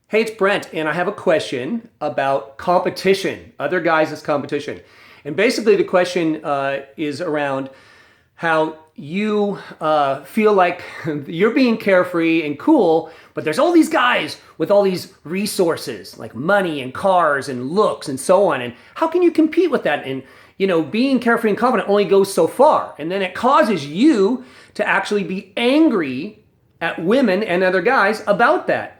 Hey, it's Brent, and I have a question about competition, other guys' competition. And basically, the question is around how you feel like you're being carefree and cool, but there's all these guys with all these resources like money and cars and looks and so on. And how can you compete with that? And being carefree and confident only goes so far. And then it causes you to actually be angry at women and other guys about that.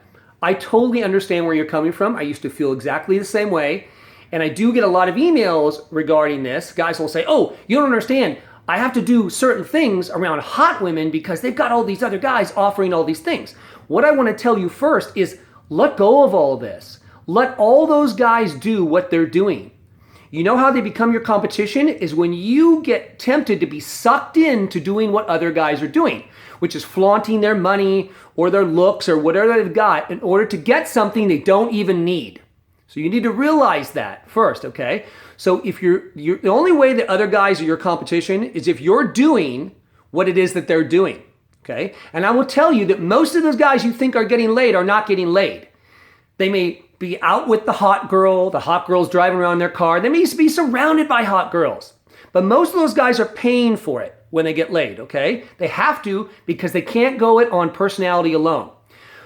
I totally understand where you're coming from. I used to feel exactly the same way. And I do get a lot of emails regarding this. Guys will say, oh, you don't understand. I have to do certain things around hot women because they've got all these other guys offering all these things. What I want to tell you first is let go of all this. Let all those guys do what they're doing. You know how they become your competition is when you get tempted to be sucked into doing what other guys are doing, which is flaunting their money or their looks or whatever they've got in order to get something they don't even need. So you need to realize that first, okay? So if you're the only way that other guys are your competition is if you're doing what it is that they're doing, okay? And I will tell you that most of those guys you think are getting laid are not getting laid. They may be out with the hot girl's driving around in their car. They may be surrounded by hot girls. But most of those guys are paying for it when they get laid, okay? They have to because they can't go it on personality alone.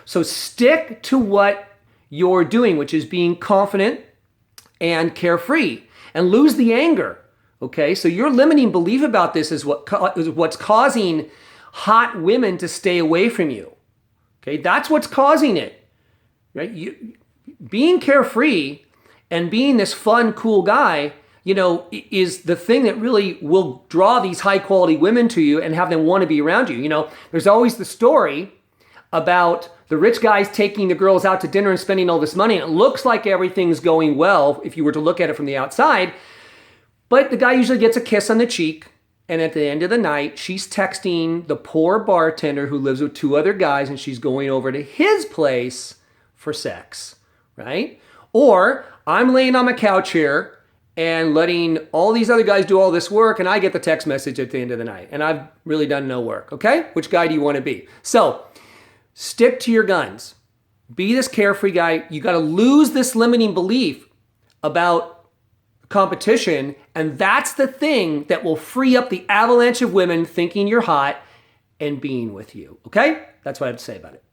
So stick to what you're doing, which is being confident and carefree, and lose the anger, okay? So your limiting belief about this is what's causing hot women to stay away from you, okay? That's what's causing it, right? Being carefree and being this fun, cool guy, is the thing that really will draw these high quality women to you and have them want to be around you. There's always the story about the rich guys taking the girls out to dinner and spending all this money. And it looks like everything's going well if you were to look at it from the outside. But the guy usually gets a kiss on the cheek. And at the end of the night, she's texting the poor bartender who lives with two other guys and she's going over to his place for sex, right? Or I'm laying on my couch here and letting all these other guys do all this work and I get the text message at the end of the night and I've really done no work, okay? Which guy do you want to be? So stick to your guns. Be this carefree guy. You got to lose this limiting belief about competition, and that's the thing that will free up the avalanche of women thinking you're hot and being with you, okay? That's what I have to say about it.